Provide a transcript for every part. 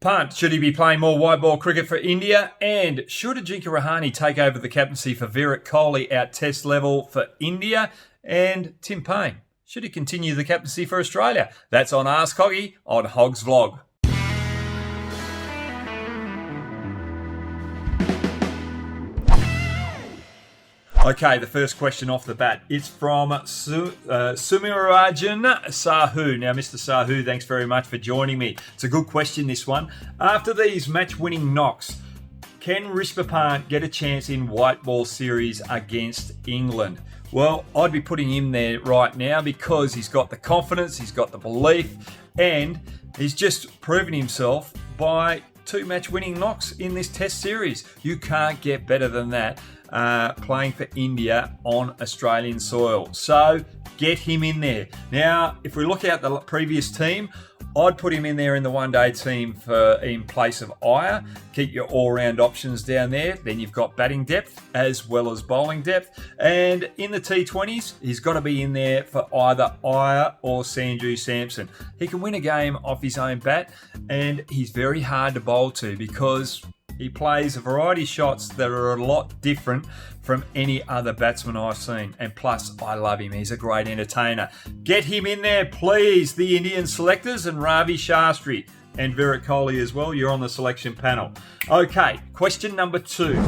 Pant, should he be playing more white ball cricket for India? And should Rahane take over the captaincy for Virat Kohli at test level for India? And Tim Paine, should he continue the captaincy for Australia? That's on Ask Hoggy on Hogg's Vlog. Okay, the first question off the bat. It's from Sumirarajan Sahu. Now, Mr. Sahu, thanks very much for joining me. It's a good question, this one. After these match-winning knocks, can Pant get a chance in white ball series against England? Well, I'd be putting him there right now because he's got the confidence, he's got the belief, and he's just proven himself by 2 match-winning knocks in this test series. You can't get better than that. Playing for India on Australian soil. So get him in there. Now, if we look at the previous team, I'd put him in there in the one-day team in place of Iyer. Keep your all-round options down there. Then you've got batting depth as well as bowling depth. And in the T20s, he's got to be in there for either Iyer or Sanju Samson. He can win a game off his own bat, and he's very hard to bowl to because he plays a variety of shots that are a lot different from any other batsman I've seen. And plus, I love him. He's a great entertainer. Get him in there, please, the Indian selectors and Ravi Shastri and Virat Kohli as well. You're on the selection panel. Okay, question number 2.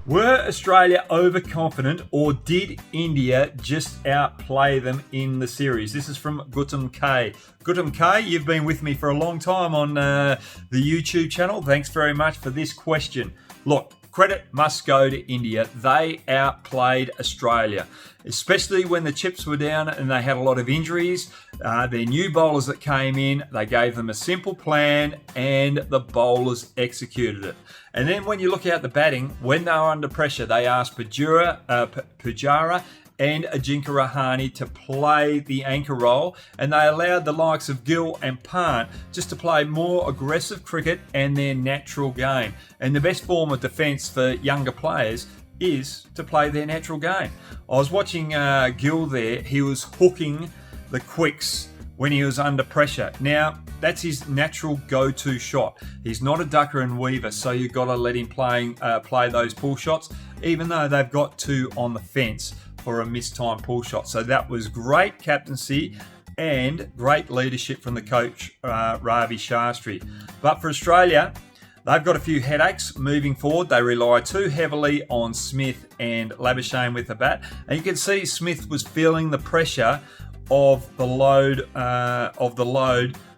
Were Australia overconfident or did India just outplay them in the series? This is from Gutam K. Gutam K, you've been with me for a long time on the YouTube channel. Thanks very much for this question. Look, credit must go to India. They outplayed Australia, especially when the chips were down and they had a lot of injuries. Their new bowlers that came in, they gave them a simple plan and the bowlers executed it. And then when you look at the batting, when they were under pressure, they asked Pujara and Rahane to play the anchor role, and they allowed the likes of Gill and Pant just to play more aggressive cricket and their natural game. And the best form of defence for younger players is to play their natural game. I was watching Gill there. He was hooking the quicks when he was under pressure. Now, that's his natural go-to shot. He's not a ducker and weaver, so you've got to let him play those pull shots, even though they've got 2 on the fence for a mistimed pull shot. So that was great captaincy and great leadership from the coach, Ravi Shastri. But for Australia, they've got a few headaches moving forward. They rely too heavily on Smith and Labuschagne with the bat. And you can see Smith was feeling the pressure of the load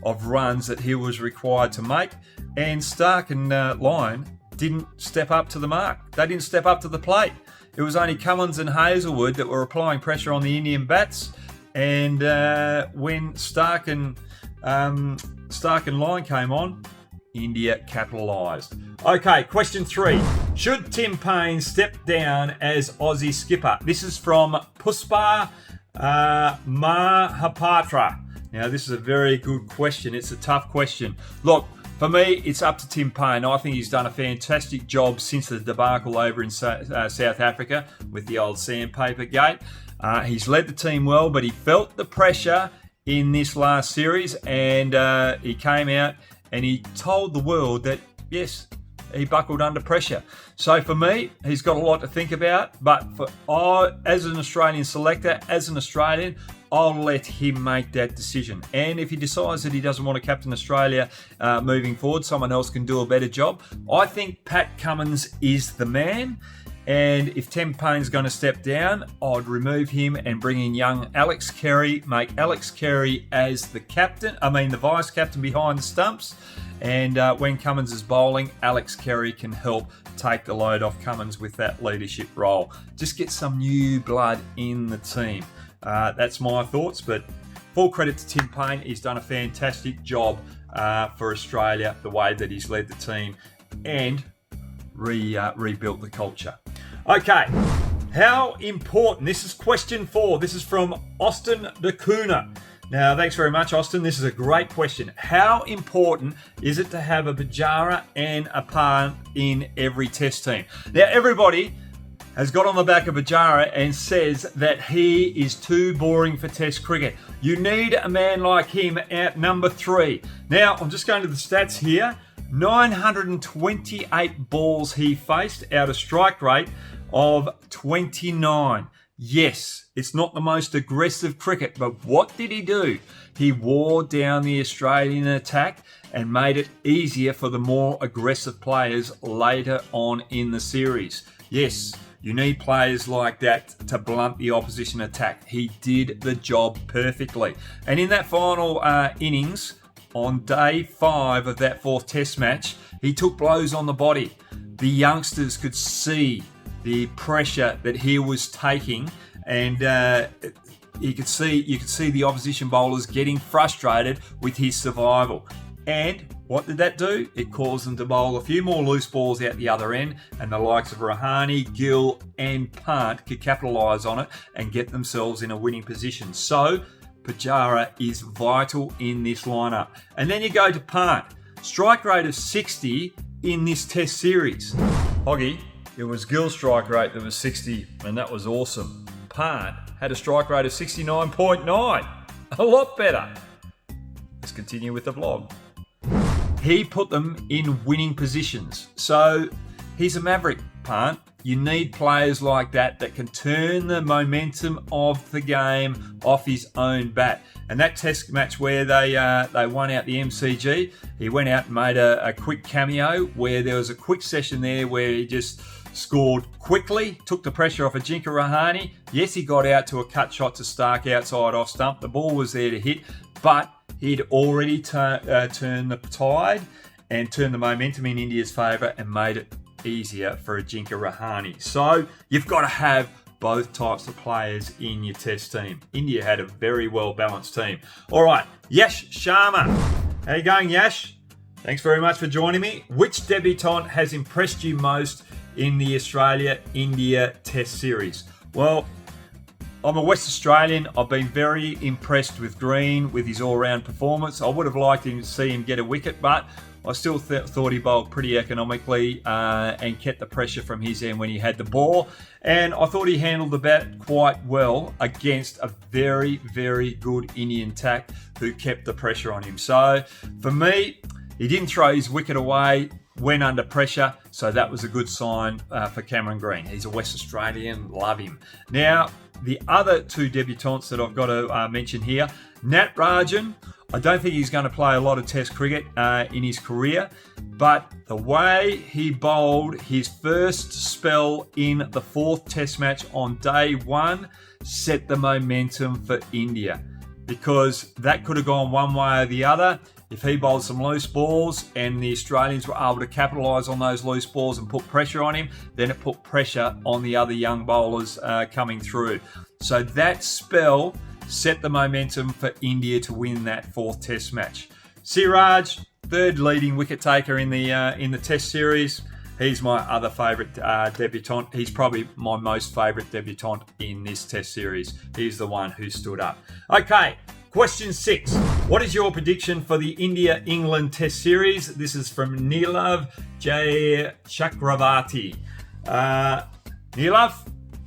of runs that he was required to make. And Stark and Lyon didn't step up to the mark. They didn't step up to the plate. It was only Cummins and Hazelwood that were applying pressure on the Indian bats. And when Stark and Lyon came on, India capitalised. Okay, question 3. Should Tim Paine step down as Aussie skipper? This is from Puspa Mahapatra. Now, this is a very good question. It's a tough question. Look, for me, it's up to Tim Paine. I think he's done a fantastic job since the debacle over in South Africa with the old sandpaper gate. He's led the team well, but he felt the pressure in this last series, and he came out and he told the world that, yes, he buckled under pressure. So for me, he's got a lot to think about, but as an Australian selector, as an Australian, I'll let him make that decision. And if he decides that he doesn't want to captain Australia moving forward, someone else can do a better job. I think Pat Cummins is the man. And if Tim Paine's going to step down, I'd remove him and bring in young Alex Carey, make Alex Carey as the vice captain behind the stumps. And when Cummins is bowling, Alex Carey can help take the load off Cummins with that leadership role. Just get some new blood in the team. That's my thoughts, but full credit to Tim Paine. He's done a fantastic job for Australia, the way that he's led the team and rebuilt the culture. Okay, how important, this is question 4. This is from Austin DeCuna. Now, thanks very much, Austin. This is a great question. How important is it to have a Pujara and a Pant in every test team? Now, everybody has got on the back of Pujara and says that he is too boring for Test cricket. You need a man like him at number 3. Now, I'm just going to the stats here. 928 balls he faced out of strike rate of 29. Yes, it's not the most aggressive cricket, but what did he do? He wore down the Australian attack and made it easier for the more aggressive players later on in the series. Yes, you need players like that to blunt the opposition attack. He did the job perfectly. And in that final innings, on day 5 of that 4th test match, he took blows on the body. The youngsters could see the pressure that he was taking, and you could see the opposition bowlers getting frustrated with his survival. And what did that do? It caused them to bowl a few more loose balls out the other end, and the likes of Rahane, Gill and Pant could capitalise on it and get themselves in a winning position. So Pujara is vital in this lineup. And then you go to Pant. Strike rate of 60 in this test series. Hoggy, it was Gill's strike rate that was 60, and that was awesome. Pant had a strike rate of 69.9. A lot better. Let's continue with the vlog. He put them in winning positions. So he's a maverick, Pant. You need players like that can turn the momentum of the game off his own bat. And that test match where they won out the MCG, he went out and made a quick cameo where there was a quick session there where he just scored quickly, took the pressure off Ajinkya Rahane. Yes, he got out to a cut shot to Stark outside off stump. The ball was there to hit, but he'd already turned the tide and turned the momentum in India's favour and made it easier for Ajinkya Rahane. So you've got to have both types of players in your test team. India had a very well balanced team. All right, Yash Sharma. How you going, Yash? Thanks very much for joining me. Which debutant has impressed you most in the Australia-India Test Series? Well, I'm a West Australian. I've been very impressed with Green, with his all-round performance. I would have liked to see him get a wicket, but I still thought he bowled pretty economically and kept the pressure from his end when he had the ball. And I thought he handled the bat quite well against a very, very good Indian attack who kept the pressure on him. So for me, he didn't throw his wicket away, went under pressure, so that was a good sign for Cameron Green. He's a West Australian, love him. Now, the other two debutants that I've got to mention here, Natarajan. I don't think he's going to play a lot of Test cricket in his career, but the way he bowled his first spell in the 4th Test match on day 1 set the momentum for India, because that could have gone one way or the other. If he bowled some loose balls and the Australians were able to capitalise on those loose balls and put pressure on him, then it put pressure on the other young bowlers coming through. So that spell set the momentum for India to win that 4th Test match. Siraj, 3rd leading wicket taker in the Test series. He's my other favourite debutant. He's probably my most favourite debutant in this Test series. He's the one who stood up. Okay. Question 6. What is your prediction for the India-England Test Series? This is from Neelav J. Chakravarti. Neelav,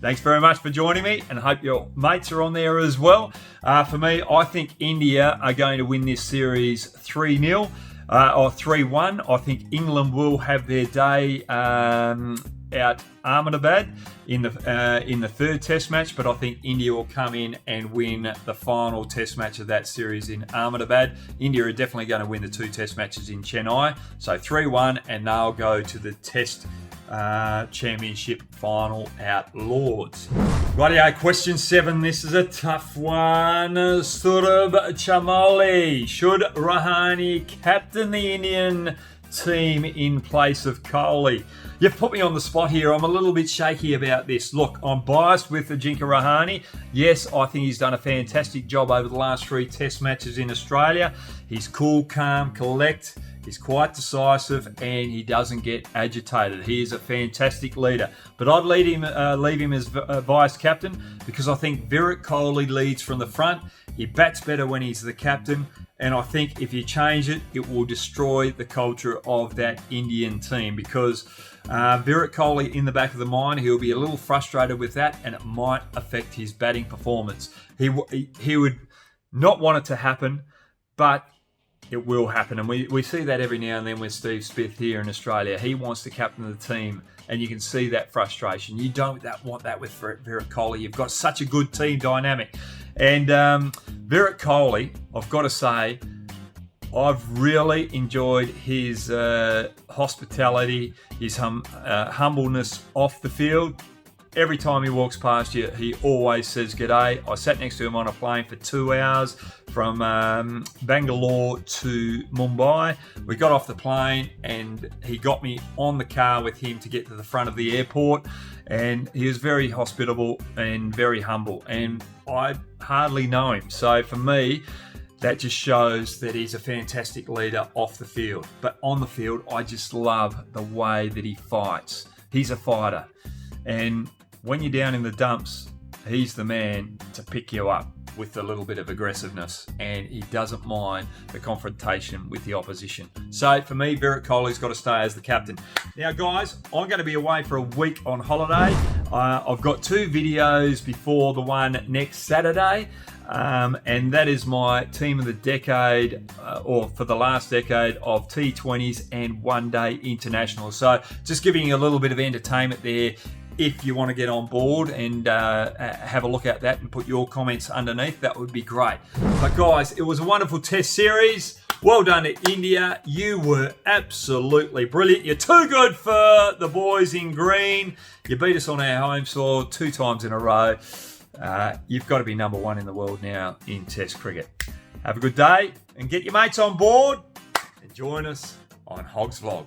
thanks very much for joining me, and I hope your mates are on there as well. For me, I think India are going to win this series 3-0 or 3-1. I think England will have their day out Ahmedabad in the 3rd Test match, but I think India will come in and win the final Test match of that series in Ahmedabad. India are definitely going to win the 2 Test matches in Chennai, so 3-1, and they'll go to the Test Championship final at Lords. Righty-o, question 7. This is a tough one. Surab Chamoli. Should Rahane captain the Indian team in place of Kohli? You've put me on the spot here. I'm a little bit shaky about this. Look, I'm biased with Ajinkya Rahane. Yes, I think he's done a fantastic job over the last 3 Test matches in Australia. He's cool, calm, collect. He's quite decisive, and he doesn't get agitated. He is a fantastic leader. But I'd leave him as vice captain, because I think Virat Kohli leads from the front. He bats better when he's the captain, and I think if you change it, it will destroy the culture of that Indian team, because Virat Kohli in the back of the mind, he'll be a little frustrated with that, and it might affect his batting performance. He would not want it to happen, but it will happen. And we see that every now and then with Steve Smith here in Australia. He wants to captain the team, and you can see that frustration. You don't want that with Virat Kohli. You've got such a good team dynamic. And Virat Kohli, I've got to say, I've really enjoyed his hospitality, his humbleness off the field. Every time he walks past you, he always says g'day. I sat next to him on a plane for 2 hours from Bangalore to Mumbai. We got off the plane and he got me on the car with him to get to the front of the airport. And he was very hospitable and very humble. And I hardly know him. So for me, that just shows that he's a fantastic leader off the field. But on the field, I just love the way that he fights. He's a fighter. And when you're down in the dumps, he's the man to pick you up with a little bit of aggressiveness, and he doesn't mind the confrontation with the opposition. So for me, Virat Kohli's got to stay as the captain. Now guys, I'm going to be away for a week on holiday. I've got 2 videos before the one next Saturday. And that is my team of the decade, or for the last decade of T20s and one-day internationals. So just giving you a little bit of entertainment there. If you want to get on board and have a look at that and put your comments underneath, that would be great. But guys, it was a wonderful test series. Well done to India. You were absolutely brilliant. You're too good for the boys in green. You beat us on our home soil 2 times in a row. You've got to be number 1 in the world now in Test cricket. Have a good day and get your mates on board and join us on Hogg's Vlog.